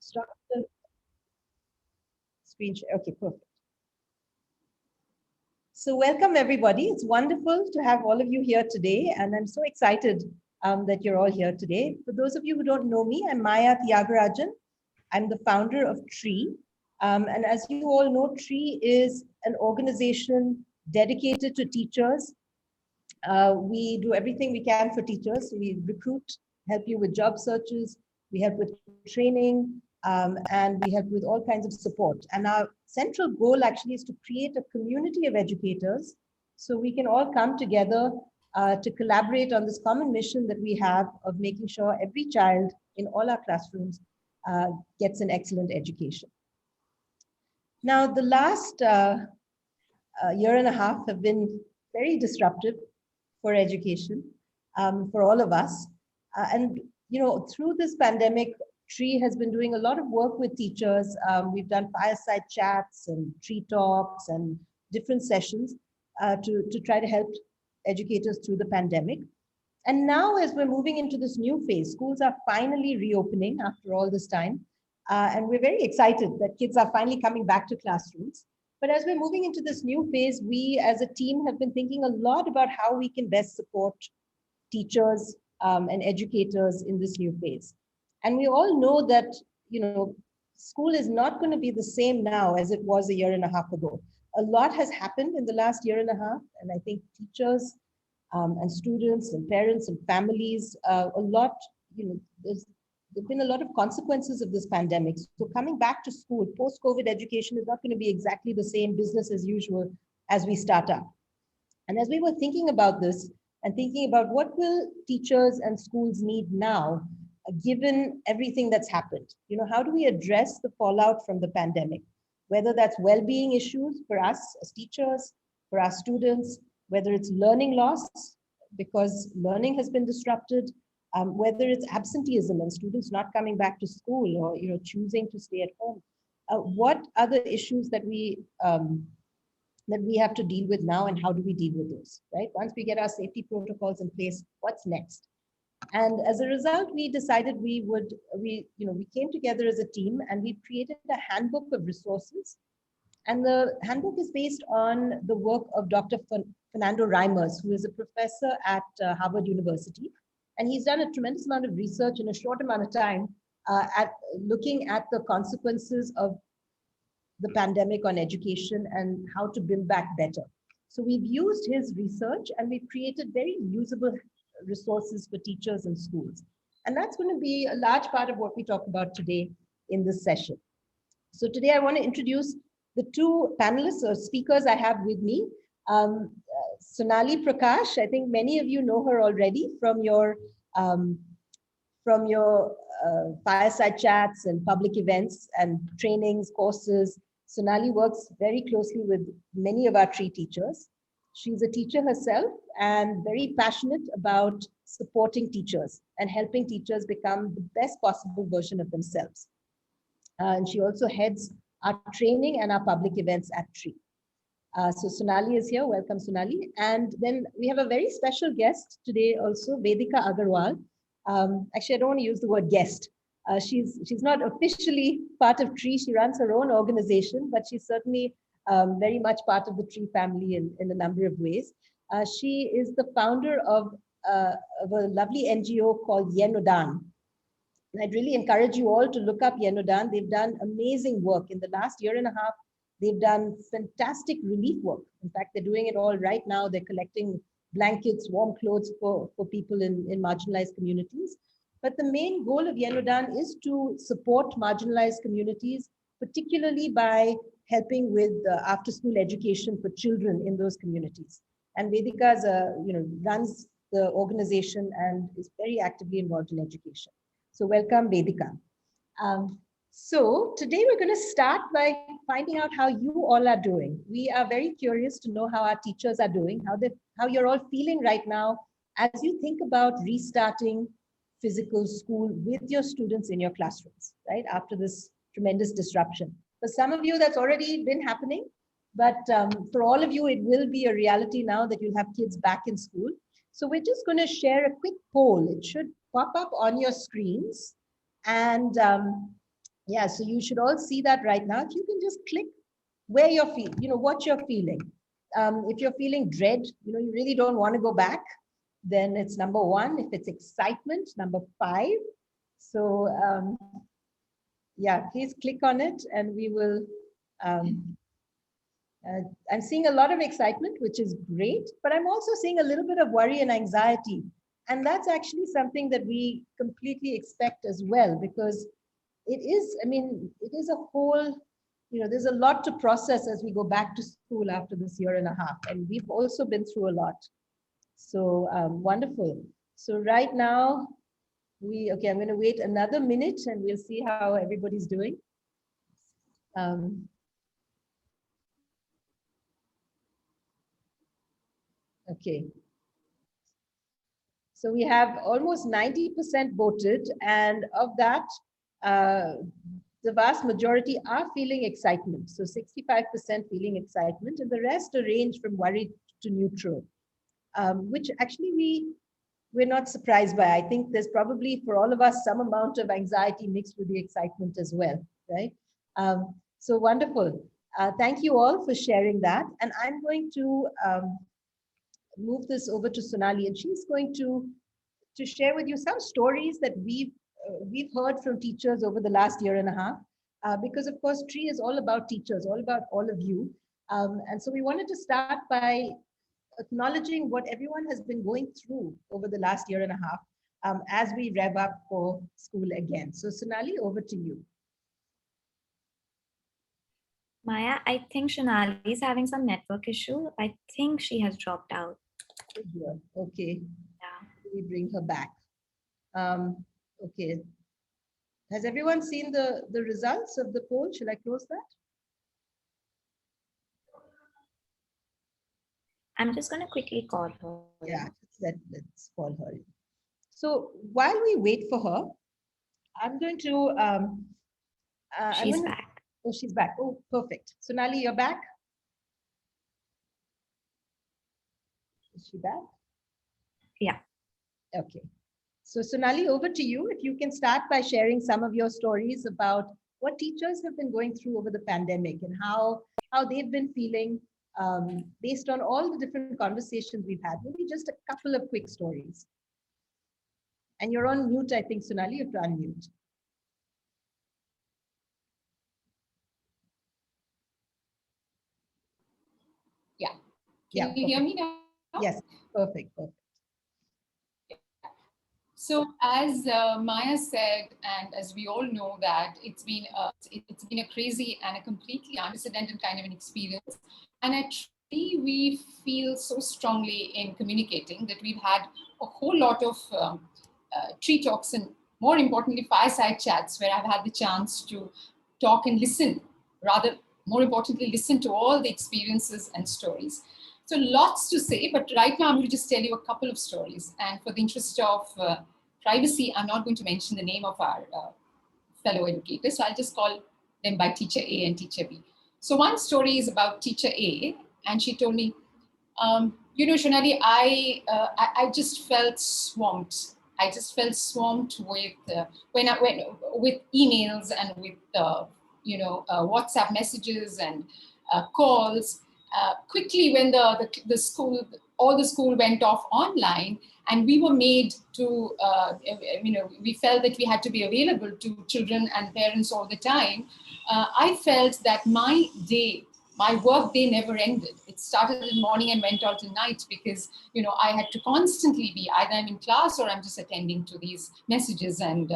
Stop the screen share. Okay, perfect. So welcome everybody. It's wonderful to have all of you here today, and I'm so excited that you're all here today. For those of you who don't know me, I'm Maya Thiagarajan. I'm the founder of TREE. And as you all know, TREE is an organization dedicated to teachers. We do everything we can for teachers. So we recruit, help you with job searches, we help with training, and we help with all kinds of support. And our central goal actually is to create a community of educators so we can all come together to collaborate on this common mission that we have of making sure every child in all our classrooms gets an excellent education. Now, the last year and a half have been very disruptive for education, for all of us. And, you know, through this pandemic, TREE has been doing a lot of work with teachers. We've done fireside chats and TREE talks and different sessions to try to help educators through the pandemic. And now, as we're moving into this new phase, schools are finally reopening after all this time. And we're very excited that kids are finally coming back to classrooms. But as we're moving into this new phase, we as a team have been thinking a lot about how we can best support teachers and educators in this new phase. And we all know that, you know, school is not going to be the same now as it was a year and a half ago. A lot has happened in the last year and a half, and I think teachers and students and parents and families, a lot, you know, there've been a lot of consequences of this pandemic. So coming back to school, post-COVID education is not going to be exactly the same business as usual as we start up. And as we were thinking about this and thinking about what will teachers and schools need now, given everything that's happened, you know, how do we address the fallout from the pandemic? Whether that's well-being issues for us as teachers, for our students, whether it's learning loss because learning has been disrupted, whether it's absenteeism and students not coming back to school or, you know, choosing to stay at home. What are the issues that we have to deal with now, and how do we deal with those, right? Once we get our safety protocols in place, what's next? And as a result, we decided we came together as a team and we created a handbook of resources. And the handbook is based on the work of Dr. Fernando Reimers, who is a professor at Harvard University. And he's done a tremendous amount of research in a short amount of time at looking at the consequences of the pandemic on education and how to build back better. So we've used his research and we've created very usable resources for teachers and schools. And that's going to be a large part of what we talk about today in this session. So today I want to introduce the two panelists or speakers I have with me. Sonali Prakash, I think many of you know her already from your fireside chats and public events and trainings, courses. Sonali works very closely with many of our TREE teachers. She's a teacher herself and very passionate about supporting teachers and helping teachers become the best possible version of themselves. And she also heads our training and our public events at TREE. So Sonali is here. Welcome, Sonali. And then we have a very special guest today also, Vedika Agarwal. Actually, I don't want to use the word guest. She's not officially part of TREE. She runs her own organization, but she's certainly very much part of the TREE family in a number of ways. She is the founder of a lovely NGO called Yenodan. And I'd really encourage you all to look up Yenodan. They've done amazing work. In the last year and a half, they've done fantastic relief work. In fact, they're doing it all right now. They're collecting blankets, warm clothes for people in marginalized communities. But the main goal of Yenodan is to support marginalized communities, particularly by helping with after-school education for children in those communities. And Vedika runs the organization and is very actively involved in education. So welcome, Vedika. So today we're going to start by finding out how you all are doing. We are very curious to know how our teachers are doing, how you're all feeling right now as you think about restarting physical school with your students in your classrooms, right? After this tremendous disruption. For some of you, that's already been happening, but for all of you, it will be a reality now that you'll have kids back in school. So we're just going to share a quick poll. It should pop up on your screens. And Yeah, so you should all see that right now. If you can just click where you're feeling, what you're feeling. If you're feeling dread, you really don't want to go back, then it's number 1. If it's excitement, number 5. So yeah, please click on it and we will, um, I'm seeing a lot of excitement, which is great, but I'm also seeing a little bit of worry and anxiety. And that's actually something that we completely expect as well, because it is a whole, there's a lot to process as we go back to school after this year and a half. And we've also been through a lot. So wonderful. So right now, okay, I'm going to wait another minute and we'll see how everybody's doing. Um, okay. So we have almost 90% voted, and of that, uh, the vast majority are feeling excitement. So 65% feeling excitement, and the rest are range from worried to neutral, which actually we're not surprised by. I think there's probably for all of us some amount of anxiety mixed with the excitement as well, right? So wonderful. Thank you all for sharing that. And I'm going to move this over to Sonali, and she's going to share with you some stories that we've heard from teachers over the last year and a half. Because of course, Tree is all about teachers, all about all of you. And so we wanted to start by acknowledging what everyone has been going through over the last year and a half as we rev up for school again. So Sonali, over to you. Maya, I think Sonali is having some network issue. I think she has dropped out. Okay. Yeah. We bring her back. Okay. Has everyone seen the results of the poll? Should I close that? I'm just going to quickly call her. Yeah, let's call her. So while we wait for her, I'm going to. She's back. Oh, she's back. Oh, perfect. Sonali, you're back? Is she back? Yeah. Okay. So Sonali, over to you. If you can start by sharing some of your stories about what teachers have been going through over the pandemic and how they've been feeling based on all the different conversations we've had. Maybe just a couple of quick stories. And you're on mute, I think, Sonali. You have to unmute. Yeah. Yeah. Can you hear me now? Yes. Perfect. So as Maya said, and as we all know that it's been a crazy and a completely unprecedented kind of an experience. And at Tree, we feel so strongly in communicating that we've had a whole lot of Tree talks and more importantly, fireside chats where I've had the chance to talk and listen, rather more importantly, listen to all the experiences and stories. So lots to say, but right now I'm going to just tell you a couple of stories. And for the interest of privacy, I'm not going to mention the name of our fellow educators. So I'll just call them by teacher A and teacher B. So one story is about teacher A, and she told me, Sonali, I just felt swamped. I just felt swamped with with emails and with WhatsApp messages and calls. Quickly, when the school, all the school went off online, and we were made to, we felt that we had to be available to children and parents all the time. I felt that my work day never ended. It started in the morning and went out at night because, I had to constantly be either I'm in class or I'm just attending to these messages and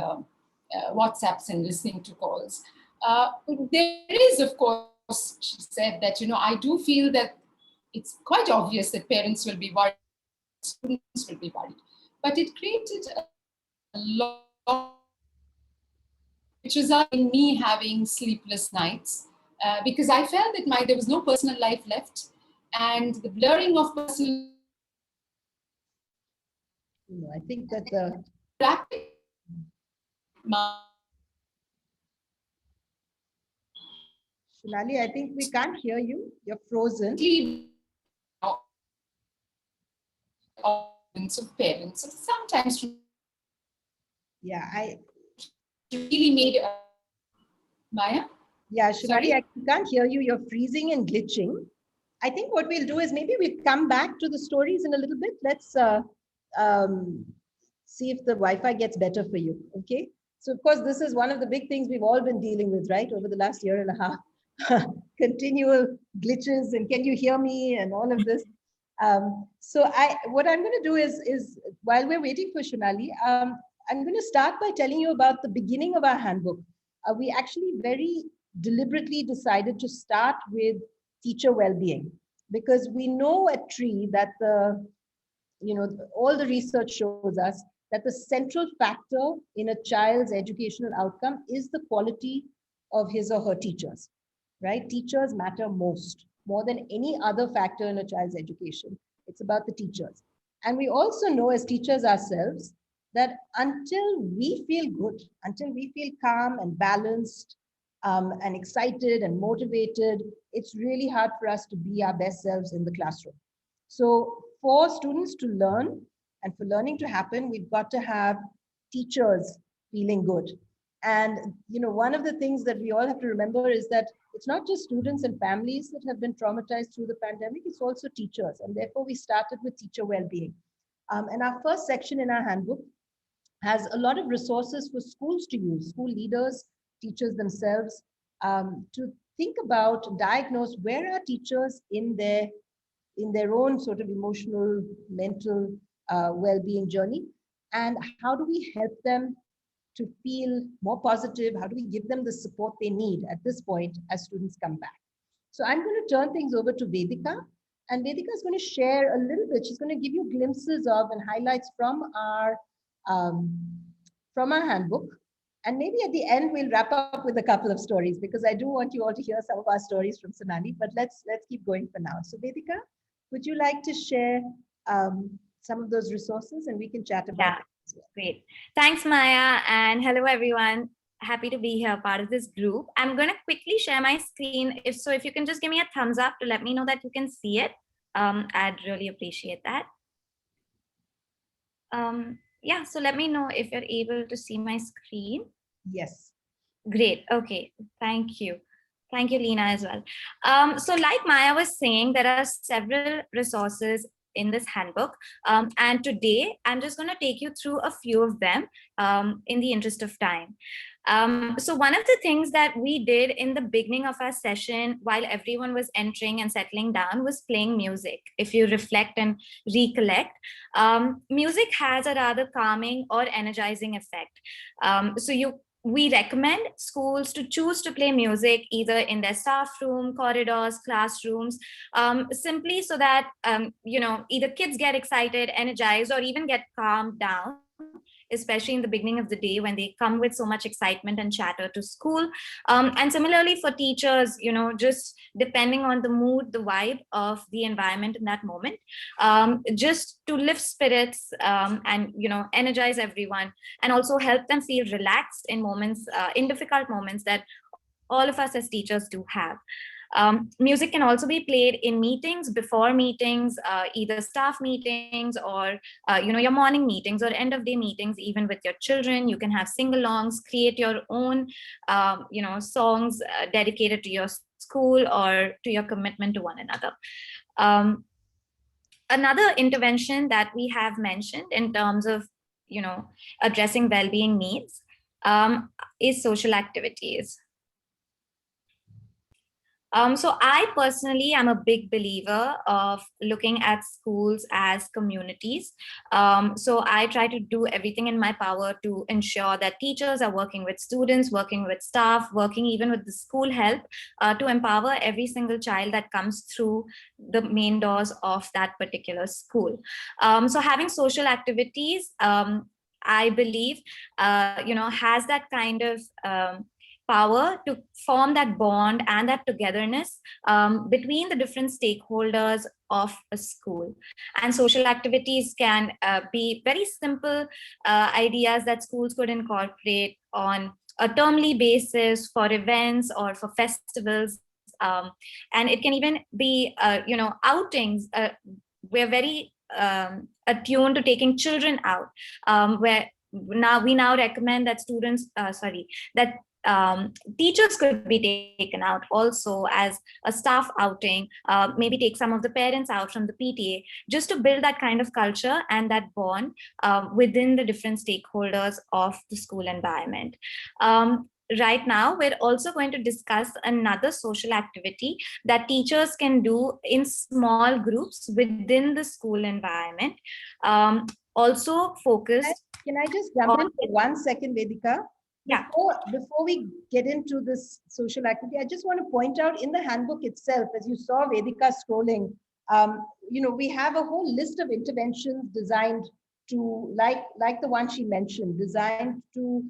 WhatsApps and listening to calls. There is, of course, she said that, I do feel that it's quite obvious that parents will be worried, students will be worried, but it created a lot, which resulted in me having sleepless nights because I felt that there was no personal life left, and the blurring of personal. I think that the. Sonali, I think we can't hear you. You're frozen. Of parents, sometimes. Yeah, I really made. Maya? Yeah, Shonali, Sorry? I can't hear you. You're freezing and glitching. I think what we'll do is maybe we'll come back to the stories in a little bit. Let's um, see if the Wi-Fi gets better for you. Okay. So of course, this is one of the big things we've all been dealing with, right, over the last year and a half. Continual glitches and can you hear me and all of this. What I'm going to do is while we're waiting for Shonali, I'm going to start by telling you about the beginning of our handbook. We actually very deliberately decided to start with teacher well-being because we know at Tree that all the research shows us that the central factor in a child's educational outcome is the quality of his or her teachers, right? Teachers matter most, more than any other factor in a child's education. It's about the teachers. And we also know as teachers ourselves that until we feel good, until we feel calm and balanced and excited and motivated, it's really hard for us to be our best selves in the classroom. So for students to learn and for learning to happen, we've got to have teachers feeling good. And one of the things that we all have to remember is that it's not just students and families that have been traumatized through the pandemic, it's also teachers. And therefore we started with teacher well-being. And our first section in our handbook has a lot of resources for schools to use, school leaders, teachers themselves, to think about, diagnose where are teachers in their own sort of emotional, mental well-being journey, and how do we help them to feel more positive? How do we give them the support they need at this point as students come back? So I'm going to turn things over to Vedika, and Vedika is going to share a little bit. She's going to give you glimpses of and highlights um, from our handbook. And maybe at the end, we'll wrap up with a couple of stories because I do want you all to hear some of our stories from Sonali, but let's keep going for now. So Vedika, would you like to share some of those resources and we can chat about it as well? Great. Thanks, Maya. And hello, everyone. Happy to be here, part of this group. I'm going to quickly share my screen. If you can just give me a thumbs up to let me know that you can see it. I'd really appreciate that. Yeah, so let me know if you're able to see my screen. Yes. Great. Okay. Thank you. Thank you, Lena, as well. So like Maya was saying, there are several resources in this handbook. And today, I'm just going to take you through a few of them in the interest of time. So one of the things that we did in the beginning of our session while everyone was entering and settling down was playing music. If you reflect and recollect, music has a rather calming or energizing effect. We recommend schools to choose to play music either in their staff room, corridors, classrooms, simply so that, either kids get excited, energized, or even get calmed down, especially in the beginning of the day when they come with so much excitement and chatter to school. And similarly for teachers, just depending on the mood, the vibe of the environment in that moment, just to lift spirits and, energize everyone and also help them feel relaxed in moments, in difficult moments that all of us as teachers do have. Music can also be played in meetings, before meetings, either staff meetings or your morning meetings or end of day meetings. Even with your children, you can have sing-alongs, create your own songs dedicated to your school or to your commitment to one another. Another intervention that we have mentioned in terms of addressing well-being needs is social activities. So I personally am a big believer of looking at schools as communities. So I try to do everything in my power to ensure that teachers are working with students, working with staff, working even with the school help to empower every single child that comes through the main doors of that particular school. So having social activities, I believe, has that kind of power to form that bond and that togetherness between the different stakeholders of a school. And social activities can be very simple ideas that schools could incorporate on a termly basis for events or for festivals. And it can even be, outings. We're very attuned to taking children out, where we now recommend that teachers could be taken out also as a staff outing, maybe take some of the parents out from the PTA, just to build that kind of culture and that bond within the different stakeholders of the school environment. Right now, we're also going to discuss another social activity that teachers can do in small groups within the school environment. Also focused. Can I just jump in for 1 second, Vedika? Yeah. Before we get into this social activity, I just want to point out in the handbook itself, as you saw Vedika scrolling, we have a whole list of interventions designed to, like the one she mentioned, designed to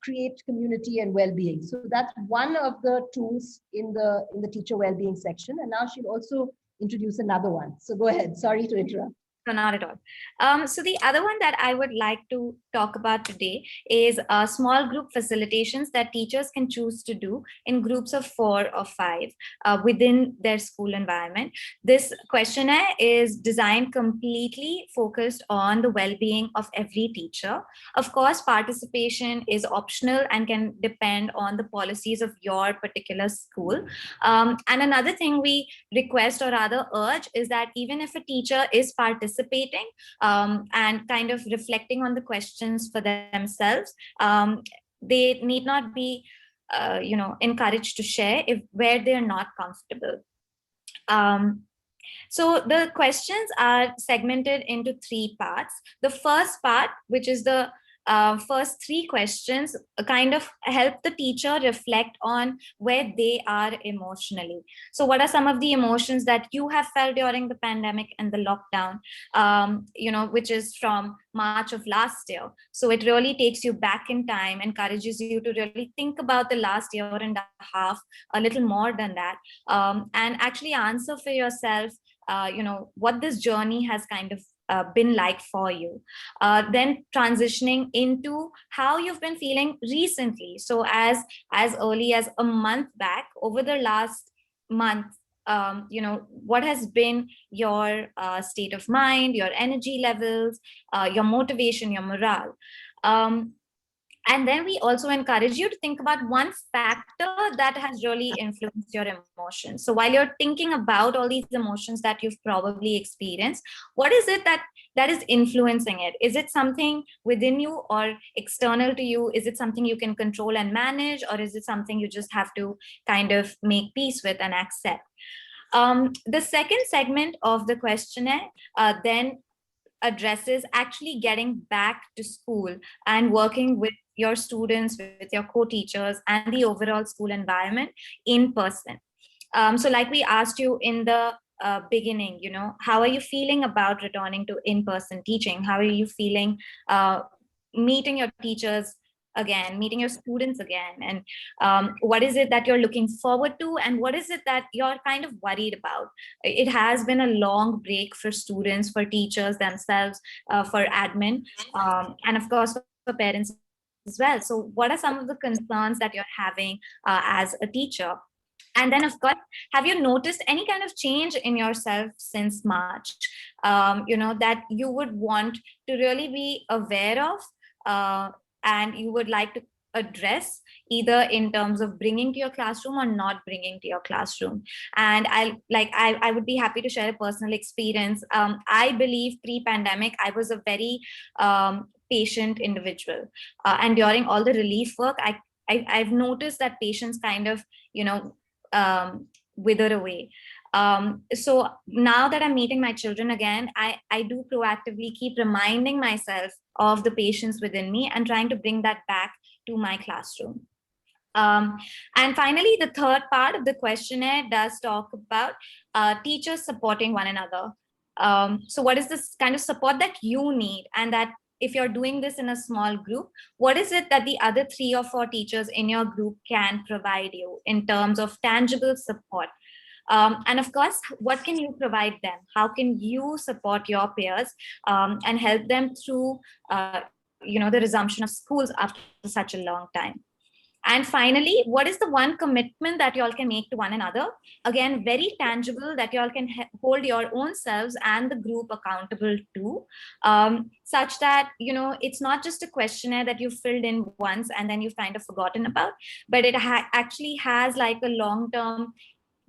create community and well-being. So that's one of the tools in the teacher well-being section. And now she'll also introduce another one. So go ahead. Sorry to interrupt. No, not at all. So the other one that I would like to talk about today is small group facilitations that teachers can choose to do in groups of 4 or 5 within their school environment. This questionnaire is designed completely focused on the well-being of every teacher. Of course, participation is optional and can depend on the policies of your particular school. And another thing we request or rather urge is that even if a teacher is participating and kind of reflecting on the questions for themselves, they need not be encouraged to share where they're not comfortable. So the questions are segmented into 3 parts. The first part, which is the first 3 questions, kind of help the teacher reflect on where they are emotionally. So what are some of the emotions that you have felt during the pandemic and the lockdown, which is from March of last year. So it really takes you back in time, encourages you to really think about the last year and a half, a little more than that, and actually answer for yourself, what this journey has kind of been like for you. Then transitioning into how you've been feeling recently. So as early as a month back, over the last month, what has been your state of mind, your energy levels, your motivation, your morale. And then we also encourage you to think about one factor that has really influenced your emotions. So while you're thinking about all these emotions that you've probably experienced, what is it that is influencing it? Is it something within you or external to you? Is it something you can control and manage, or is it something you just have to kind of make peace with and accept? The second segment of the questionnaire then addresses actually getting back to school and working with your students, with your co-teachers and the overall school environment in person. So like we asked you in the beginning, how are you feeling about returning to in-person teaching? How are you feeling meeting your teachers again, meeting your students again? And what is it that you're looking forward to? And what is it that you're kind of worried about? It has been a long break for students, for teachers themselves, for admin, and of course for parents as well. So what are some of the concerns that you're having as a teacher? And then, of course, have you noticed any kind of change in yourself since March, that you would want to really be aware of and you would like to address, either in terms of bringing to your classroom or not bringing to your classroom? And I would be happy to share a personal experience. I believe pre-pandemic, I was a very patient individual. And during all the relief work, I've noticed that patients kind of, wither away. So now that I'm meeting my children again, I do proactively keep reminding myself of the patience within me and trying to bring that back to my classroom. And finally, the third part of the questionnaire does talk about teachers supporting one another. So what is this kind of support that you need? And that if you're doing this in a small group, what is it that the other 3 or 4 teachers in your group can provide you in terms of tangible support? And of course, what can you provide them? How can you support your peers and help them through, the resumption of schools after such a long time? And finally, what is the one commitment that you all can make to one another? Again, very tangible, that you all can hold your own selves and the group accountable to, such that, you know, it's not just a questionnaire that you filled in once and then you've kind of forgotten about, but it actually has like a long-term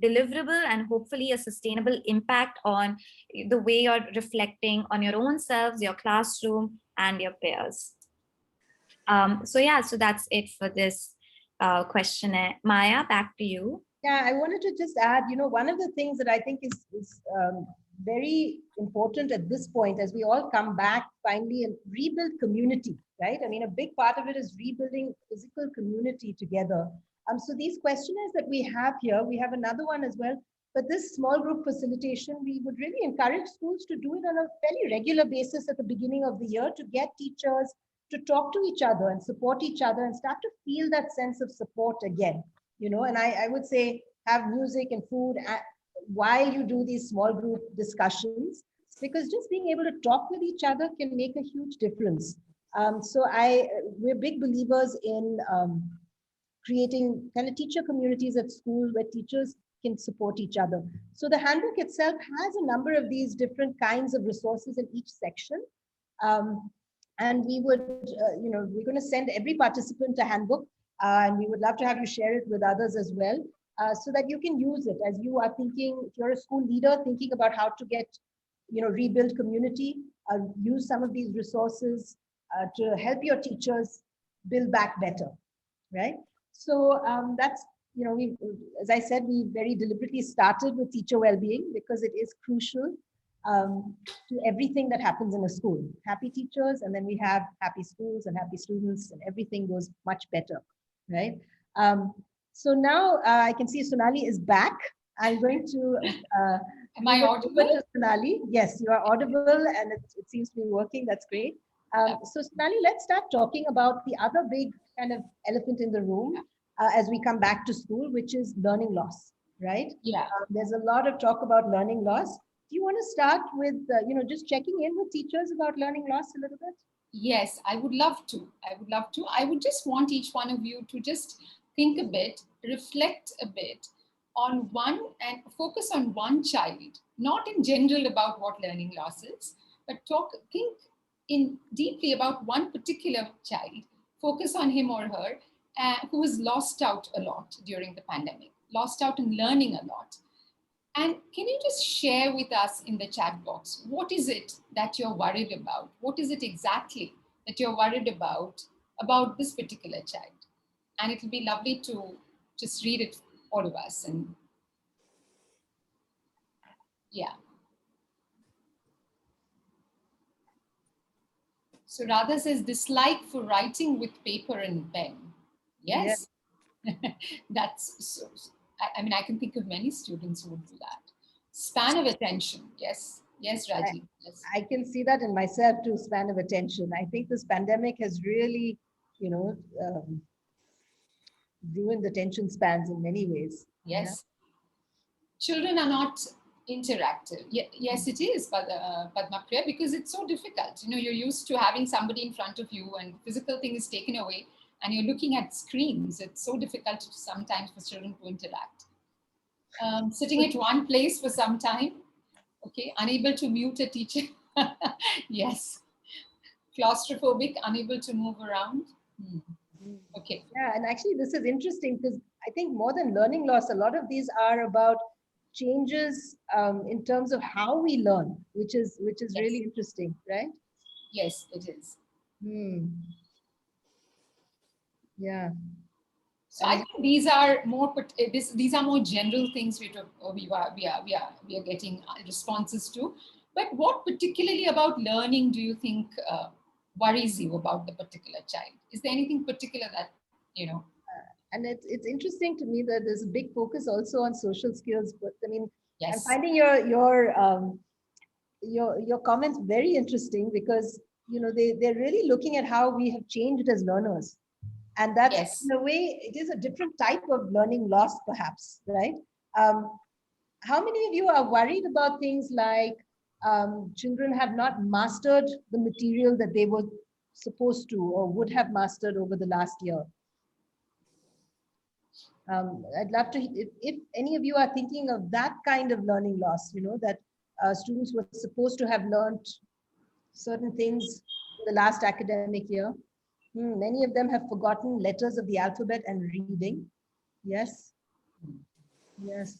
deliverable and hopefully a sustainable impact on the way you're reflecting on your own selves, your classroom, and your peers. So yeah, so that's it for this questionnaire. Maya, back to you. Yeah, I wanted to just add, you know, one of the things that I think is very important at this point, as we all come back finally and rebuild community, right? I mean, a big part of it is rebuilding physical community together. So these questionnaires that we have here, we have another one as well. But this small group facilitation, we would really encourage schools to do it on a fairly regular basis at the beginning of the year to get teachers to talk to each other and support each other and start to feel that sense of support again. You know, and I would say have music and food while you do these small group discussions, because just being able to talk with each other can make a huge difference. So we're big believers in creating kind of teacher communities at school where teachers can support each other. So the handbook itself has a number of these different kinds of resources in each section. And we would, you know, we're going to send every participant a handbook, and we would love to have you share it with others as well, so that you can use it as you are thinking, if you're a school leader thinking about how to get, you know, rebuild community, use some of these resources to help your teachers build back better, right? So that's, you know, as I said, we very deliberately started with teacher well-being because it is crucial to everything that happens in a school. Happy teachers, and then we have happy schools and happy students, and everything goes much better, right? So now I can see Sonali is back. I'm going to am I audible to Sonali? Yes, you are audible, and it seems to be working. That's great. So Sonali, let's start talking about the other big kind of elephant in the room as we come back to school, which is learning loss, right? Yeah. There's a lot of talk about learning loss. Do you want to start with, you know, just checking in with teachers about learning loss a little bit? Yes, I would love to. I would love to. I would just want each one of you to just think a bit, reflect a bit on one and focus on one child, not in general about what learning loss is, but think in deeply about one particular child, focus on him or her who was lost out a lot during the pandemic, lost out in learning a lot. And can you just share with us in the chat box, what is it that you're worried about? What is it exactly that you're worried about this particular child? And it'll be lovely to just read it, all of us. And yeah. So Radha says, dislike for writing with paper and pen. Yes. That's so, I mean, I can think of many students who would do that. Span of attention. Yes. Yes, Raji. Yes. I can see that in myself too, span of attention. I think this pandemic has really, you know, ruined attention spans in many ways. Yes. Yeah? Children are not interactive. Yes, it is, Padma Priya, because it's so difficult. You know, you're used to having somebody in front of you and the physical thing is taken away and you're looking at screens. It's so difficult sometimes for children to interact. Sitting at one place for some time, okay, unable to mute a teacher. Yes. Claustrophobic, unable to move around. Okay. Yeah, and actually this is interesting because I think more than learning loss, a lot of these are about changes in terms of how we learn, which is Yes. really interesting, right? Yes, it is. Yeah. So I think these are more general things we are getting responses to. But what particularly about learning do you think worries you about the particular child? Is there anything particular that, you know? And it's interesting to me that there's a big focus also on social skills. But I mean, Yes. I'm finding your comments very interesting because, you know, they're really looking at how we have changed as learners. And that's, Yes. in a way, it is a different type of learning loss, perhaps, right? How many of you are worried about things like children have not mastered the material that they were supposed to or would have mastered over the last year? I'd love to, if any of you are thinking of that kind of learning loss, that students were supposed to have learned certain things in the last academic year. Many of them have forgotten letters of the alphabet and reading. Yes, yes.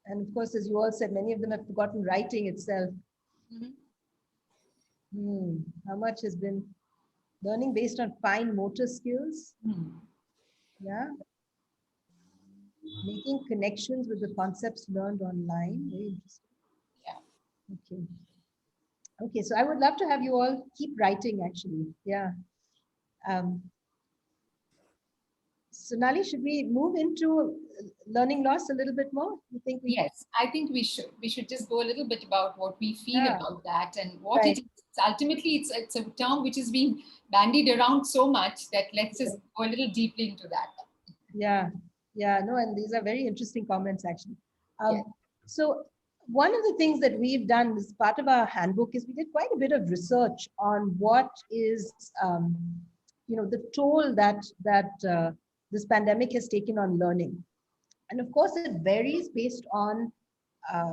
And of course, as you all said, many of them have forgotten writing itself. How much has been learning based on fine motor skills? Yeah. Making connections with the concepts learned online. Very interesting. Yeah. Okay. Okay, so I would love to have you all keep writing actually. Yeah. Sonali, should we move into learning loss a little bit more? You think we Yes, I think we should. We should just go a little bit about what we feel Yeah. about that and what Right. it is. Ultimately, it's a term which is being bandied around so much that let's just go a little deeply into that. Yeah, yeah, no, and these are very interesting comments actually. Yes. So one of the things that we've done as part of our handbook is we did quite a bit of research on what is, the toll that this pandemic has taken on learning. And of course, it varies based on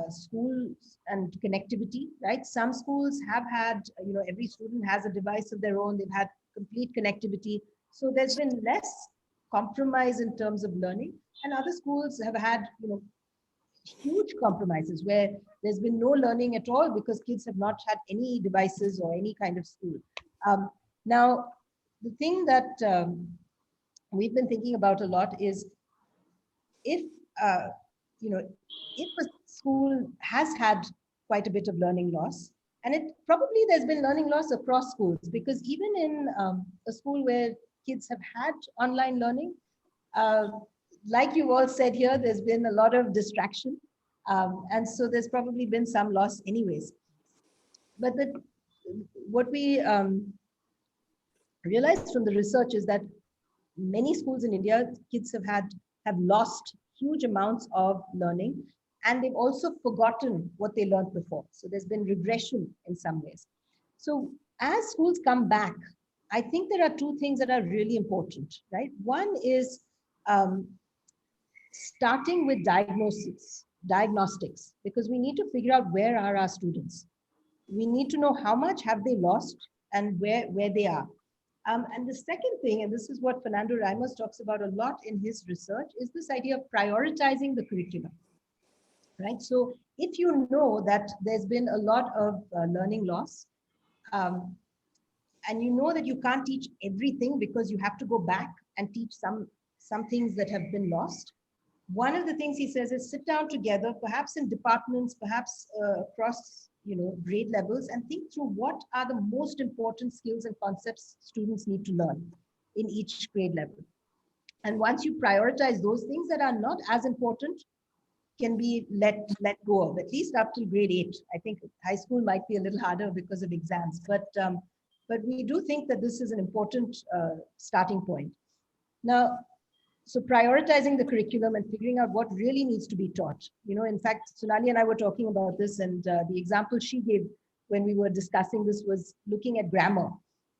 schools and connectivity, right? Some schools have had, every student has a device of their own. They've had complete connectivity. So there's been less compromise in terms of learning. And other schools have had, huge compromises where there's been no learning at all because kids have not had any devices or any kind of school. Now, the thing that we've been thinking about a lot is if uh, if a school has had quite a bit of learning loss, and it probably there's been learning loss across schools because even in a school where kids have had online learning, uh, like you all said here, there's been a lot of distraction, and so there's probably been some loss anyways. But what we realized from the research is that many schools in India, kids have lost huge amounts of learning, and they've also forgotten what they learned before. So there's been regression in some ways. So as schools come back, I think there are two things that are really important, right? One is starting with diagnostics, because we need to figure out where are our students. We need to know how much have they lost and where they are. And the second thing, and this is what Fernando Reimers talks about a lot in his research, is this idea of prioritizing the curriculum, right? So if you know that there's been a lot of learning loss, and you know that you can't teach everything because you have to go back and teach some things that have been lost, one of the things he says is sit down together, perhaps in departments, perhaps across grade levels, and think through what are the most important skills and concepts students need to learn in each grade level. And once you prioritize those things that are not as important, can be let go of, at least up till grade 8. I think high school might be a little harder because of exams, but we do think that this is an important starting point. Now, so prioritizing the curriculum and figuring out what really needs to be taught. In fact, Sonali and I were talking about this, and the example she gave when we were discussing this was looking at grammar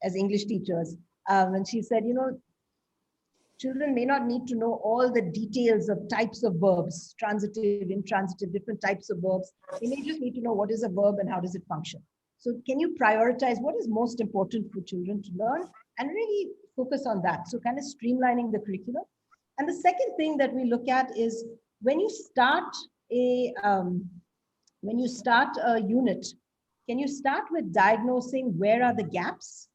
as English teachers. And she said, children may not need to know all the details of types of verbs, transitive, intransitive, different types of verbs. They may just need to know what is a verb and how does it function. So can you prioritize what is most important for children to learn and really focus on that? So kind of streamlining the curriculum. And the second thing that we look at is when you start a unit, can you start with diagnosing where are the gaps?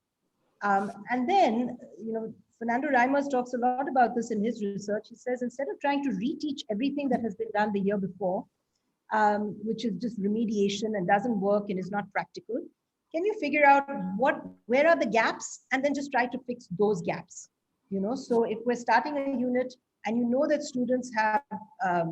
And then, Fernando Reimers talks a lot about this in his research. He says, instead of trying to reteach everything that has been done the year before, which is just remediation and doesn't work and is not practical, can you figure out where are the gaps and then just try to fix those gaps? So if we're starting a unit and you know that students have a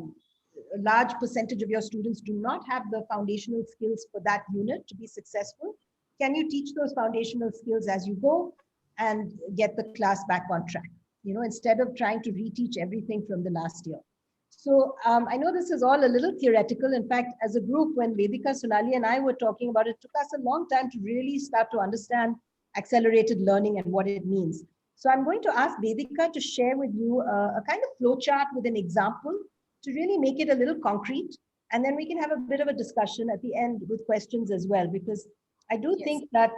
large percentage of your students do not have the foundational skills for that unit to be successful, can you teach those foundational skills as you go and get the class back on track, instead of trying to reteach everything from the last year. So I know this is all a little theoretical. In fact, as a group, when Vedika, Sonali, and I were talking about it, it took us a long time to really start to understand accelerated learning and what it means. So I'm going to ask Vedika to share with you a kind of flow chart with an example to really make it a little concrete. And then we can have a bit of a discussion at the end with questions as well, because I do Yes. think that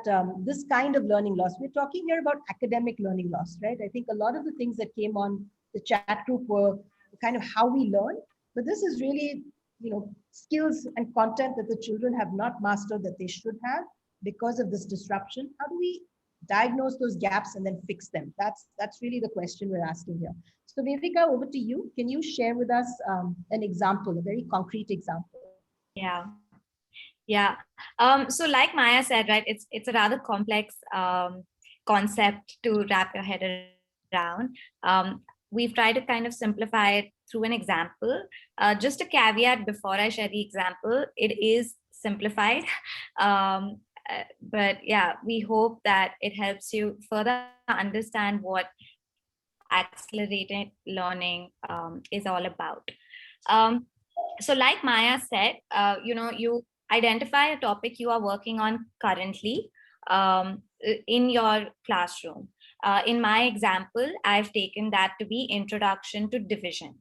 this kind of learning loss, we're talking here about academic learning loss, right? I think a lot of the things that came on the chat group were kind of how we learn, but this is really, skills and content that the children have not mastered that they should have because of this disruption. How do we diagnose those gaps and then fix them? That's really the question we're asking here. So Viveka, over to you. Can you share with us an example, a very concrete example? Yeah. Yeah. So like Maya said, right, it's a rather complex concept to wrap your head around. We've tried to kind of simplify it through an example. Just a caveat before I share the example, it is simplified. But yeah, we hope that it helps you further understand what accelerated learning is all about. So like Maya said, you identify a topic you are working on currently in your classroom. In my example, I've taken that to be Introduction to Division.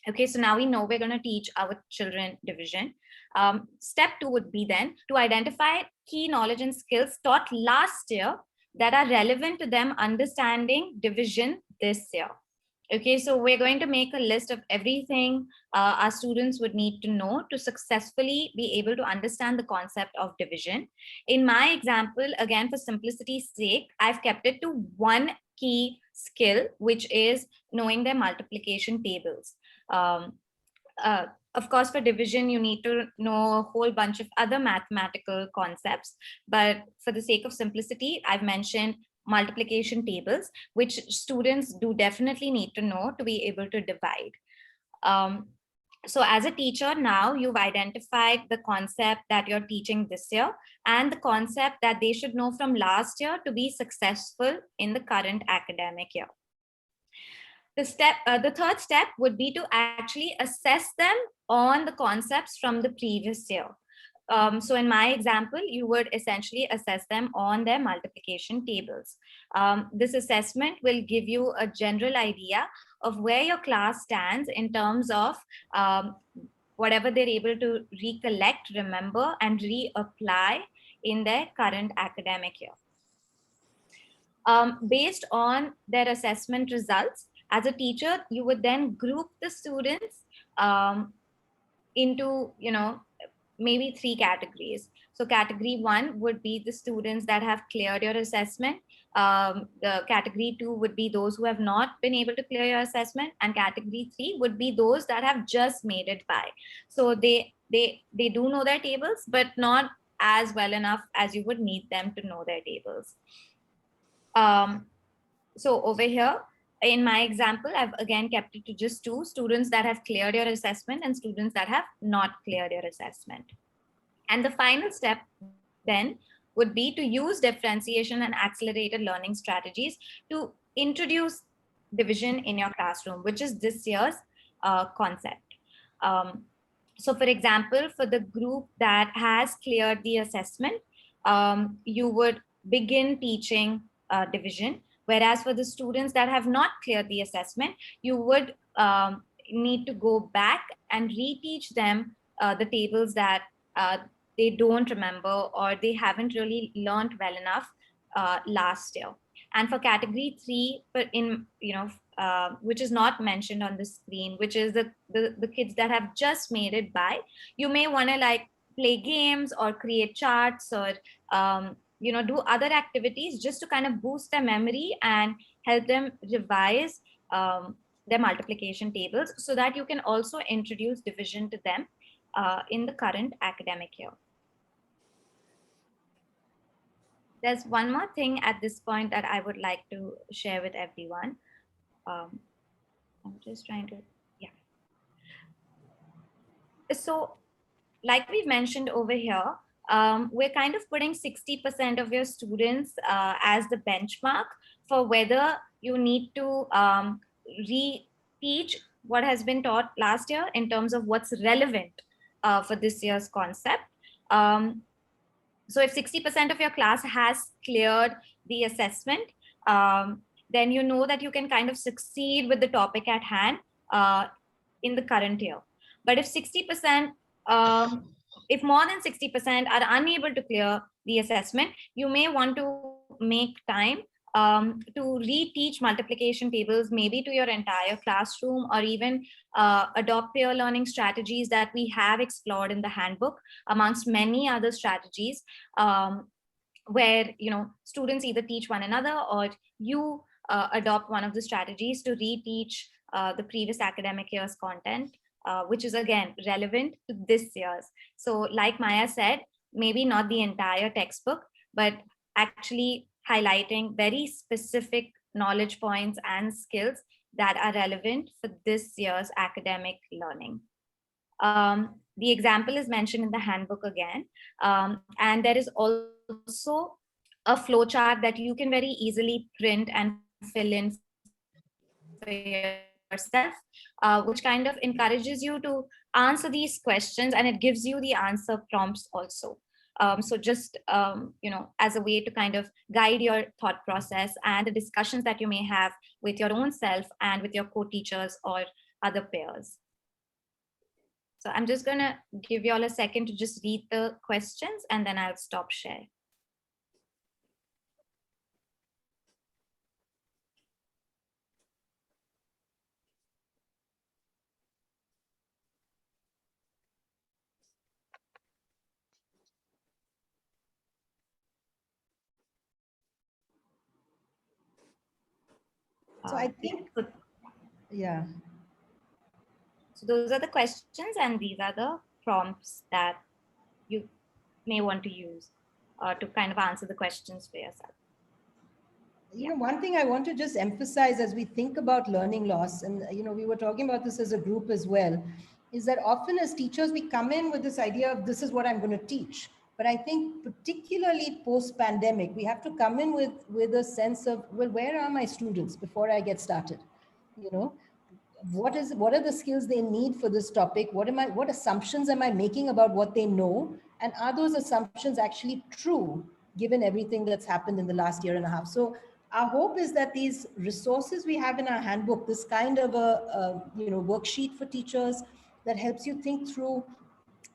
Okay, so now we know we're going to teach our children division. Step 2 would be then to identify key knowledge and skills taught last year that are relevant to them understanding division this year. Okay, so we're going to make a list of everything our students would need to know to successfully be able to understand the concept of division. In my example, again, for simplicity's sake, I've kept it to one key skill, which is knowing their multiplication tables. Of course, for division, you need to know a whole bunch of other mathematical concepts. But for the sake of simplicity, I've mentioned multiplication tables, which students do definitely need to know to be able to divide. So as a teacher now, you've identified the concept that you're teaching this year and the concept that they should know from last year to be successful in the current academic year. The third step would be to actually assess them on the concepts from the previous year. So in my example, you would essentially assess them on their multiplication tables. This assessment will give you a general idea of where your class stands in terms of whatever they're able to recollect, remember, and reapply in their current academic year. Based on their assessment results, as a teacher, you would then group the students into, maybe 3 categories. So category 1 would be the students that have cleared your assessment. The category 2 would be those who have not been able to clear your assessment, and category 3 would be those that have just made it by. So they do know their tables, but not as well enough as you would need them to know their tables. So over here, in my example, I've again kept it to just 2 students that have cleared your assessment and students that have not cleared your assessment. And the final step then would be to use differentiation and accelerated learning strategies to introduce division in your classroom, which is this year's concept. So for example, for the group that has cleared the assessment, you would begin teaching division. Whereas for the students that have not cleared the assessment, you would need to go back and reteach them the tables that they don't remember or they haven't really learned well enough last year. And for category 3, which is not mentioned on the screen, which is the kids that have just made it by, you may want to like play games or create charts or do other activities just to kind of boost their memory and help them revise their multiplication tables so that you can also introduce division to them in the current academic year. There's one more thing at this point that I would like to share with everyone. I'm just trying to, yeah. So like we've mentioned over here, we're kind of putting 60% of your students as the benchmark for whether you need to re-teach what has been taught last year in terms of what's relevant for this year's concept. So if 60% of your class has cleared the assessment, then you know that you can kind of succeed with the topic at hand in the current year. But if 60%, if more than 60% are unable to clear the assessment, you may want to make time to reteach multiplication tables, maybe to your entire classroom, or even adopt peer learning strategies that we have explored in the handbook, amongst many other strategies, where students either teach one another, or you adopt one of the strategies to reteach the previous academic year's content, which is again relevant to this year's. So like Maya said, maybe not the entire textbook, but actually highlighting very specific knowledge points and skills that are relevant for this year's academic learning. The example is mentioned in the handbook again, and there is also a flowchart that you can very easily print and fill in for yourself, which kind of encourages you to answer these questions, and it gives you the answer prompts also. So just as a way to kind of guide your thought process and the discussions that you may have with your own self and with your co-teachers or other peers. So I'm just gonna give you all a second to just read the questions, and then I'll stop share. So I think, yeah. So those are the questions, and these are the prompts that you may want to use to kind of answer the questions for yourself. One thing I want to just emphasize as we think about learning loss, and we were talking about this as a group as well, is that often as teachers, we come in with this idea of this is what I'm going to teach. But I think particularly post-pandemic, we have to come in with a sense of, well, where are my students before I get started? What are the skills they need for this topic? What assumptions am I making about what they know? And are those assumptions actually true, given everything that's happened in the last year and a half? So our hope is that these resources we have in our handbook, this kind of a worksheet for teachers that helps you think through,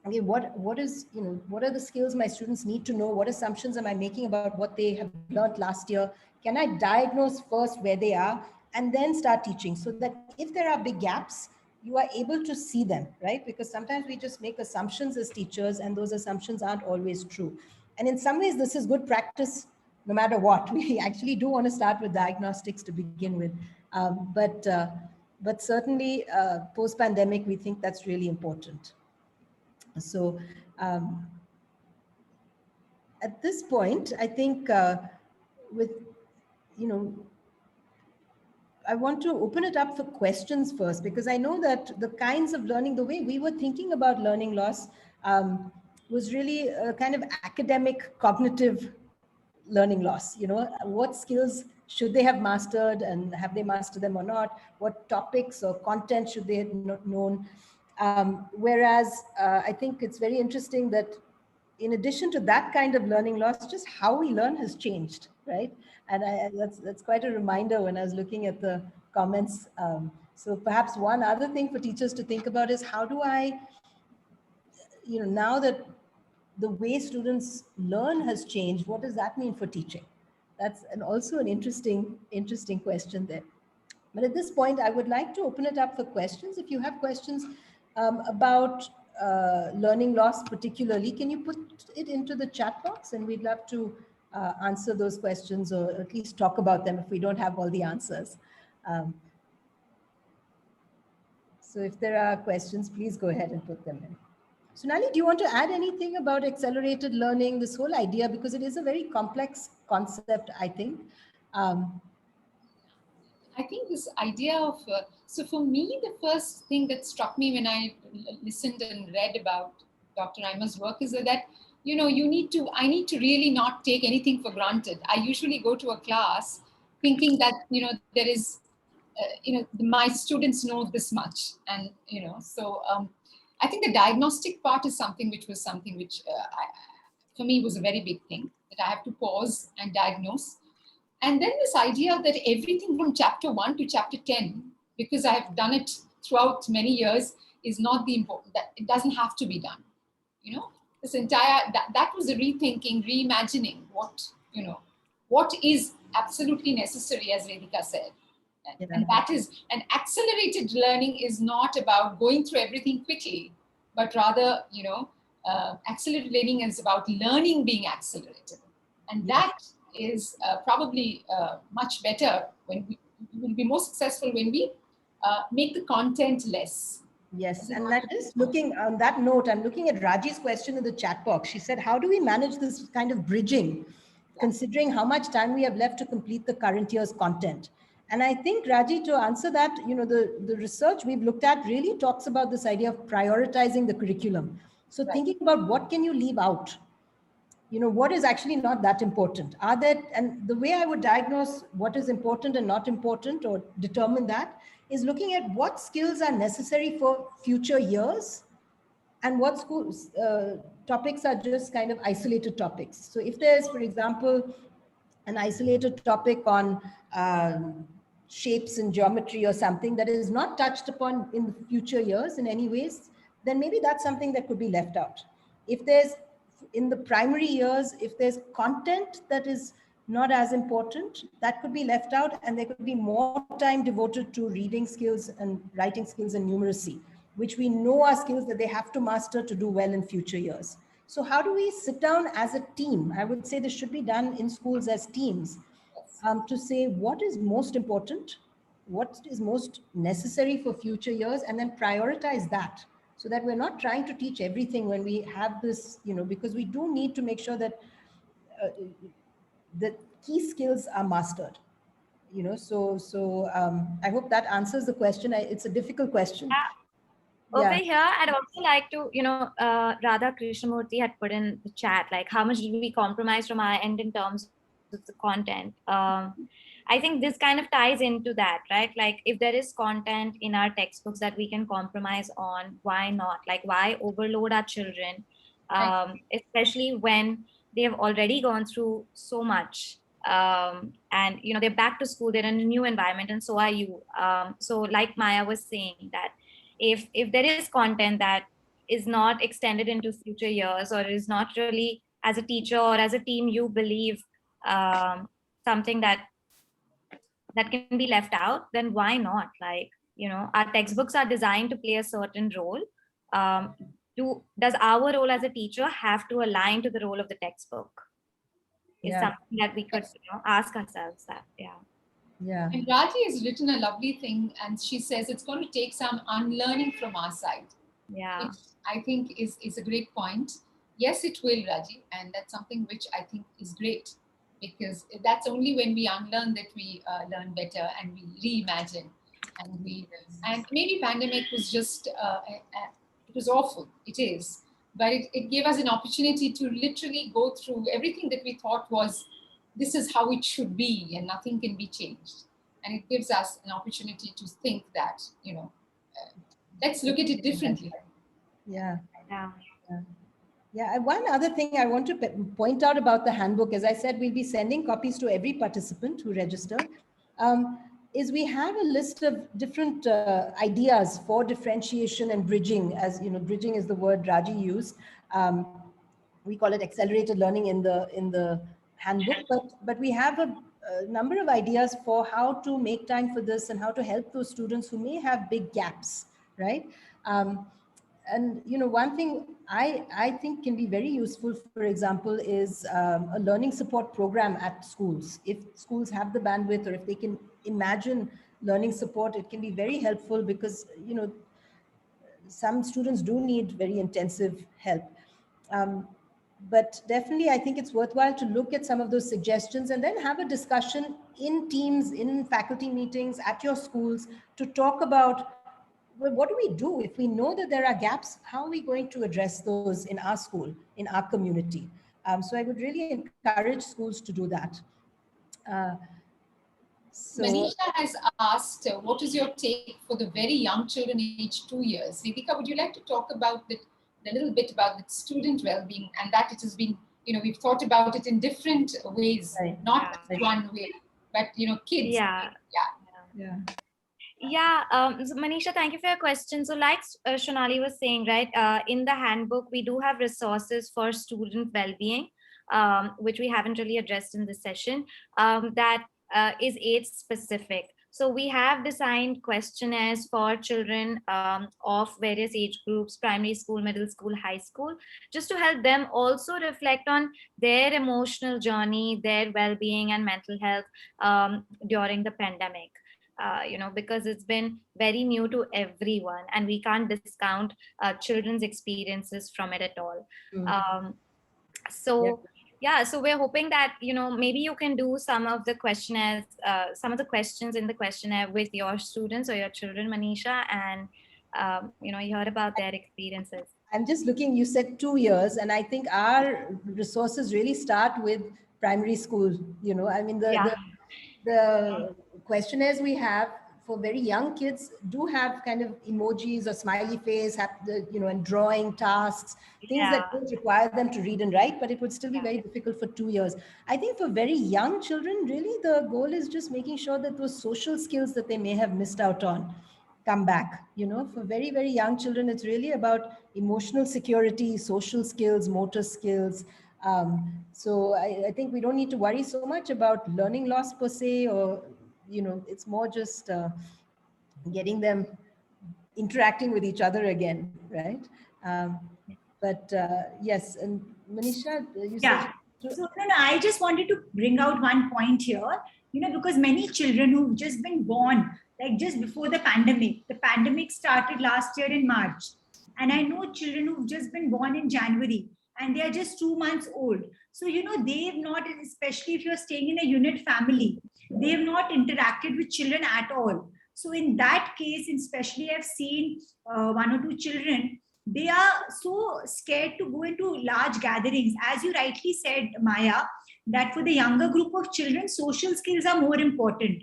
okay, what are the skills my students need to know? What assumptions am I making about what they have learned last year? Can I diagnose first where they are and then start teaching, so that if there are big gaps, you are able to see them, right? Because sometimes we just make assumptions as teachers, and those assumptions aren't always true. And in some ways, this is good practice no matter what. We actually do want to start with diagnostics to begin with. But certainly post-pandemic, we think that's really important. So at this point, I think I want to open it up for questions first, because I know that the kinds of learning, the way we were thinking about learning loss was really a kind of academic cognitive learning loss. What skills should they have mastered, and have they mastered them or not? What topics or content should they have known? Whereas I think it's very interesting that in addition to that kind of learning loss, just how we learn has changed, right? And that's quite a reminder when I was looking at the comments. So perhaps one other thing for teachers to think about is, how do I, now that the way students learn has changed, what does that mean for teaching? That's also an interesting question there. But at this point, I would like to open it up for questions. If you have questions about learning loss particularly, can you put it into the chat box? And we'd love to answer those questions, or at least talk about them if we don't have all the answers. So if there are questions, please go ahead and put them in. Sonali, do you want to add anything about accelerated learning, this whole idea? Because it is a very complex concept, I think. I think this idea of, so for me, the first thing that struck me when I listened and read about Dr. Reimers' work is that, I need to really not take anything for granted. I usually go to a class thinking that, there is, my students know this much. And, so I think the diagnostic part is something which for me was a very big thing, that I have to pause and diagnose. And then this idea that everything from chapter 1 to chapter 10, because I've done it throughout many years, is not the important, that it doesn't have to be done. This entire, that was a rethinking, reimagining what is absolutely necessary, as Vedika said. And that is, an accelerated learning is not about going through everything quickly, but rather, accelerated learning is about learning being accelerated. And that is probably much better when we will be more successful when we make the content less. Yes, and I'm just looking on that note, I'm looking at Raji's question in the chat box. She said, how do we manage this kind of bridging, considering how much time we have left to complete the current year's content? And I think, Raji, to answer that, the research we've looked at really talks about this idea of prioritizing the curriculum. So thinking about what can you leave out? What is actually not that important? And the way I would diagnose what is important and not important, or determine that, is looking at what skills are necessary for future years and what topics are just kind of isolated topics. So if there's, for example, an isolated topic on shapes and geometry or something that is not touched upon in the future years in any ways, then maybe that's something that could be left out. If there's, in the primary years, if there's content that is not as important, that could be left out, and there could be more time devoted to reading skills and writing skills and numeracy, which we know are skills that they have to master to do well in future years. So how do we sit down as a team? I would say this should be done in schools as teams, to say what is most important, what is most necessary for future years, and then prioritize that, so that we're not trying to teach everything when we have this, because we do need to make sure that the key skills are mastered. I hope that answers the question. It's a difficult question. Over here, I'd also like to, Radha Krishnamurthy had put in the chat, like, how much did we compromise from our end in terms of the content? I think this kind of ties into that, right? Like, if there is content in our textbooks that we can compromise on, why not? Like, why overload our children, especially when they have already gone through so much, and they're back to school, they're in a new environment, and so are you. So like Maya was saying, that if there is content that is not extended into future years, or is not really, as a teacher or as a team, you believe something that can be left out, then why not? Like, our textbooks are designed to play a certain role. Does our role as a teacher have to align to the role of the textbook? Is something that we could ask ourselves that. And Raji has written a lovely thing, and she says it's going to take some unlearning from our side. Which I think is a great point. Yes, it will, Raji, and that's something which I think is great, because that's only when we unlearn that we learn better and we reimagine. And maybe pandemic was just it was awful. It is, but it gave us an opportunity to literally go through everything that we thought was, this is how it should be and nothing can be changed. And it gives us an opportunity to think that, let's look at it differently. Yeah. One other thing I want to point out about the handbook, as I said, we'll be sending copies to every participant who register, is we have a list of different ideas for differentiation and bridging. As you know, bridging is the word Raji used. We call it accelerated learning in the handbook, but we have a number of ideas for how to make time for this and how to help those students who may have big gaps, right? And one thing I think can be very useful, for example, is a learning support program at schools. If schools have the bandwidth, or if they can imagine learning support, it can be very helpful, because some students do need very intensive help. But definitely, I think it's worthwhile to look at some of those suggestions and then have a discussion in teams, in faculty meetings, at your schools, to talk about, well, what do we do if we know that there are gaps? How are we going to address those in our school, in our community? So I would really encourage schools to do that. Manisha has asked, what is your take for the very young children aged 2 years? Vedika, would you like to talk about a little bit about the student well-being, and that it has been, we've thought about it in different ways, not one way. but kids. Yeah. Yeah. Yeah, so Manisha, thank you for your question. So like Sonali was saying, right, in the handbook, we do have resources for student well-being, which we haven't really addressed in this session, that is age specific. So we have designed questionnaires for children of various age groups, primary school, middle school, high school, just to help them also reflect on their emotional journey, their well-being and mental health during the pandemic. Because it's been very new to everyone and we can't discount children's experiences from it at all. Mm. Um, so yeah, so we're hoping that maybe you can do some of the questionnaires, some of the questions in the questionnaire with your students or your children, Manisha, and hear about their experiences. I'm just looking, you said 2 years, and I think our resources really start with primary school. I mean, Yeah. the questionnaires we have for very young kids do have kind of emojis or smiley face, have and drawing tasks, things that Yeah. don't require them to read and write, but it would still be very difficult for 2 years. I think for very young children, really the goal is just making sure that those social skills that they may have missed out on come back. For very, very young children, it's really about emotional security, social skills, motor skills. So I think we don't need to worry so much about learning loss per se, or it's more just getting them interacting with each other again, right? But yes, and Manisha, you said. Yeah. So no, I just wanted to bring out one point here, because many children who've just been born, like just before the pandemic started last year in March. And I know children who've just been born in January and they are just 2 months old. So, they've not, especially if you're staying in a unit family, they've not interacted with children at all. So in that case, especially I've seen one or two children, they are so scared to go into large gatherings. As you rightly said, Maya, that for the younger group of children, social skills are more important.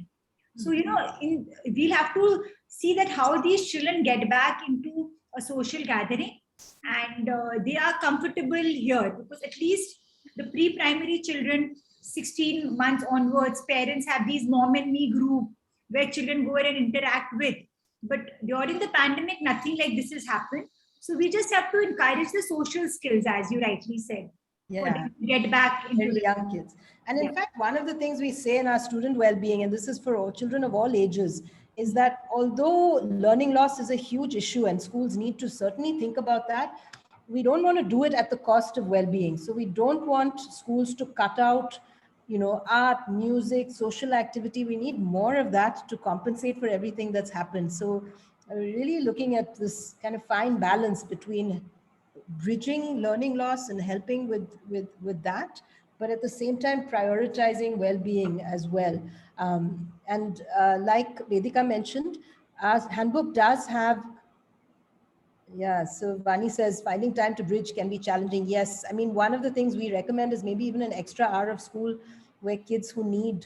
So, we'll have to see that how these children get back into a social gathering and they are comfortable here, because at least the pre-primary children, 16 months onwards, parents have these mom and me group where children go and interact with. But during the pandemic, nothing like this has happened. So we just have to encourage the social skills, as you rightly said, for them to get back into very young kids. And in fact, one of the things we say in our student well-being, and this is for all children of all ages, is that although learning loss is a huge issue and schools need to certainly think about that, we don't want to do it at the cost of well-being. So we don't want schools to cut out art, music, social activity. We need more of that to compensate for everything that's happened. So really looking at this kind of fine balance between bridging learning loss and helping with that, but at the same time prioritizing well-being as well. And like Vedika mentioned, our handbook does have. Yeah, so Vani says finding time to bridge can be challenging. Yes, I mean, one of the things we recommend is maybe even an extra hour of school where kids who need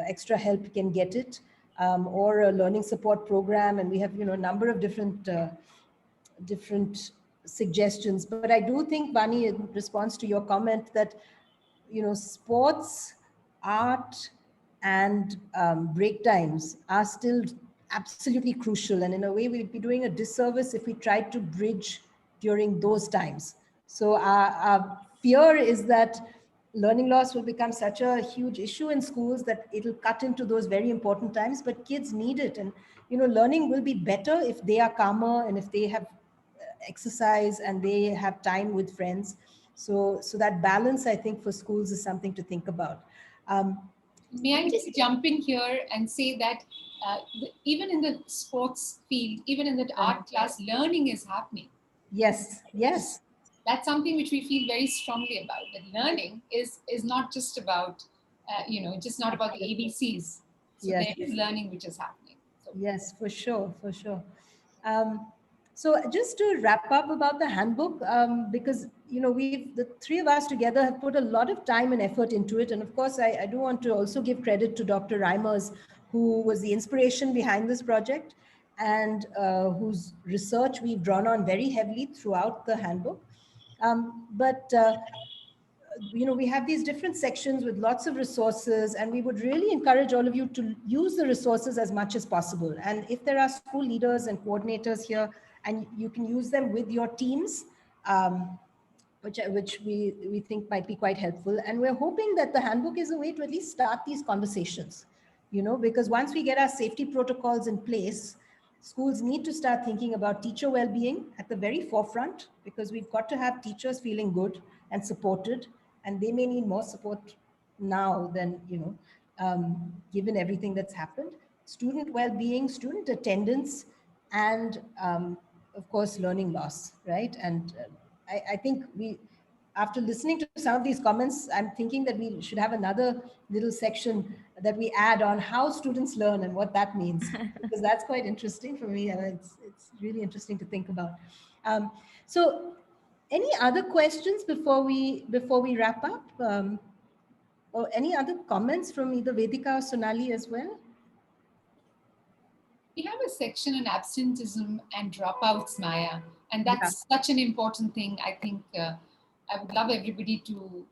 extra help can get it, or a learning support program. And we have, a number of different suggestions. But I do think, Vani, in response to your comment, that sports, art, and break times are still absolutely crucial. And in a way, we'd be doing a disservice if we tried to bridge during those times. So our fear is that learning loss will become such a huge issue in schools that it'll cut into those very important times, but kids need it. And, learning will be better if they are calmer and if they have exercise and they have time with friends. So that balance, I think, for schools is something to think about. May I just jump in here and say that even in the sports field, even in the art class, learning is happening. Yes, yes. That's something which we feel very strongly about, that learning is not just about, just not about the ABCs. So Yes. there is learning which is happening. So. Yes, for sure, for sure. So just to wrap up about the handbook, because the three of us together have put a lot of time and effort into it, and of course I do want to also give credit to Dr. Reimers, who was the inspiration behind this project, and whose research we've drawn on very heavily throughout the handbook. But we have these different sections with lots of resources, and we would really encourage all of you to use the resources as much as possible. And if there are school leaders and coordinators here, and you can use them with your teams, which we think might be quite helpful. And we're hoping that the handbook is a way to at least start these conversations, because once we get our safety protocols in place, schools need to start thinking about teacher well-being at the very forefront, because we've got to have teachers feeling good and supported, and they may need more support now than, given everything that's happened. Student well-being, student attendance, and of course, learning loss, right? And I think after listening to some of these comments, I'm thinking that we should have another little section that we add on how students learn and what that means, because that's quite interesting for me, and it's really interesting to think about. So, any other questions before we wrap up, or any other comments from either Vedika or Sonali as well? We have a section on absenteeism and dropouts, Maya, and that's such an important thing. I think I would love everybody to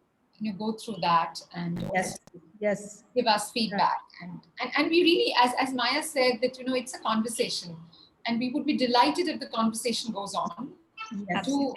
go through that and yes, give us feedback. And we really, as Maya said, that it's a conversation, and we would be delighted if the conversation goes on. Yes. To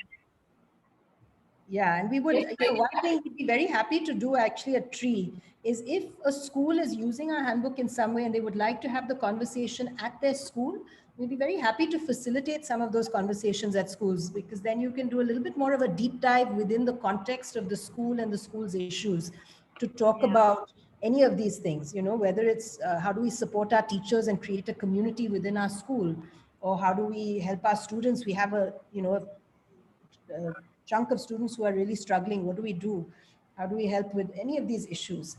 Yeah, and we would, one thing we'd be very happy to do actually at Tree is if a school is using our handbook in some way and they would like to have the conversation at their school, we'd be very happy to facilitate some of those conversations at schools, because then you can do a little bit more of a deep dive within the context of the school and the school's issues to talk about any of these things, whether it's how do we support our teachers and create a community within our school, or how do we help our students? We have a chunk of students who are really struggling. What do we do? How do we help with any of these issues?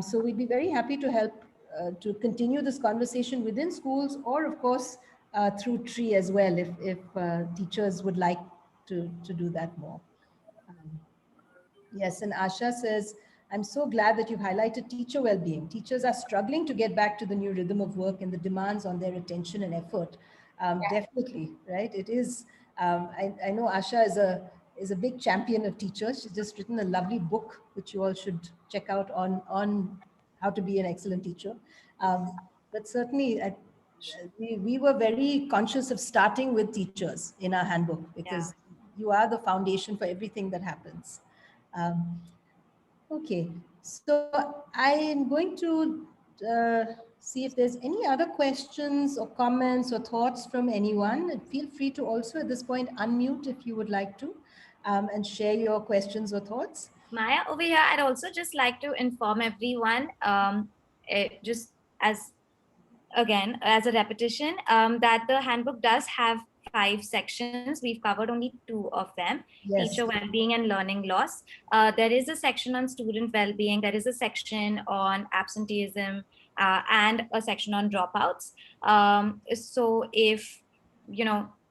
So we'd be very happy to help to continue this conversation within schools, or of course through Tree as well, if teachers would like to do that more. Yes, and Asha says, I'm so glad that you've highlighted teacher well-being. Teachers are struggling to get back to the new rhythm of work and the demands on their attention and effort. Definitely, right? It is. I know Asha is a big champion of teachers. She's just written a lovely book, which you all should check out on how to be an excellent teacher. But certainly, we were very conscious of starting with teachers in our handbook, because you are the foundation for everything that happens. Okay, so I am going to see if there's any other questions or comments or thoughts from anyone. And feel free to also at this point unmute if you would like to, and share your questions or thoughts. Maya, over here, I'd also just like to inform everyone, just as again, as a repetition, that the handbook does have 5 sections. We've covered only 2 of them. Yes. Teacher well-being and learning loss. There is a section on student well-being. There is a section on absenteeism and a section on dropouts. So if,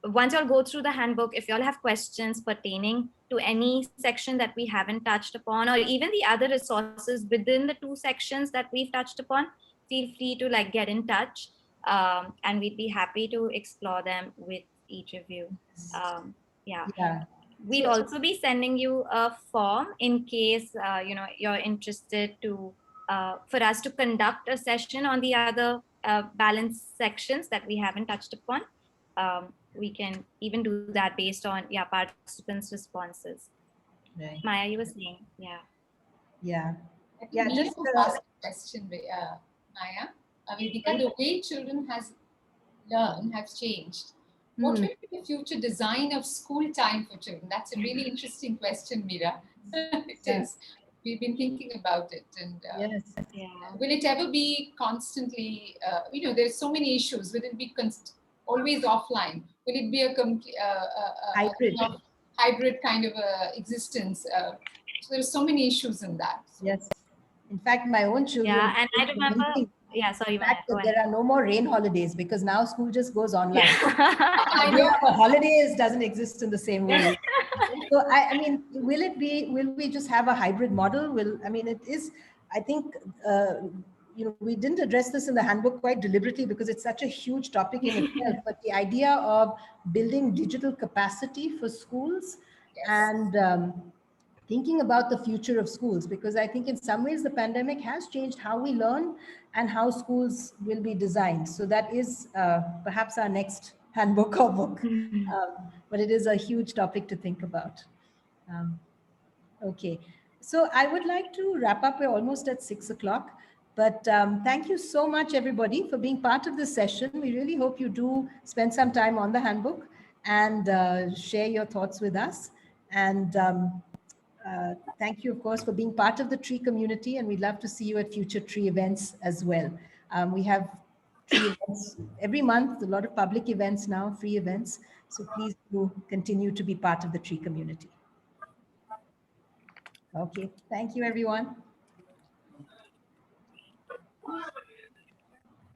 once y'all go through the handbook, if y'all have questions pertaining to any section that we haven't touched upon, or even the other resources within the 2 sections that we've touched upon, feel free to get in touch, and we'd be happy to explore them with each of you. We'll also be sending you a form in case you're interested to for us to conduct a session on the other balance sections that we haven't touched upon. We can even do that based on participants' responses. Right. Maya, you were saying, Just ask a question, Maya. Vedika, the way children has changed. What will be the future design of school time for children? That's a really interesting question, Meera. It is. We've been thinking about it, and will it ever be constantly? There's so many issues. Will it be always offline? Will it be a hybrid kind of existence? So there's so many issues in that. Yes. In fact, my own children. Yeah, and I remember. Sorry, Maya, there are no more rain holidays because now school just goes online. I know holidays doesn't exist in the same way. So I mean, will we just have a hybrid model? It is, I think, we didn't address this in the handbook quite deliberately because it's such a huge topic in itself, but the idea of building digital capacity for schools and thinking about the future of schools, because I think in some ways the pandemic has changed how we learn and how schools will be designed. So that is perhaps our next handbook or book, but it is a huge topic to think about. Okay, so I would like to wrap up. We're almost at 6 o'clock, but thank you so much, everybody, for being part of this session. We really hope you do spend some time on the handbook and share your thoughts with us. And thank you, of course, for being part of the tree community, and we'd love to see you at future tree events as well. We have tree events every month, a lot of public events now, free events. So please do continue to be part of the tree community. Okay, thank you, everyone.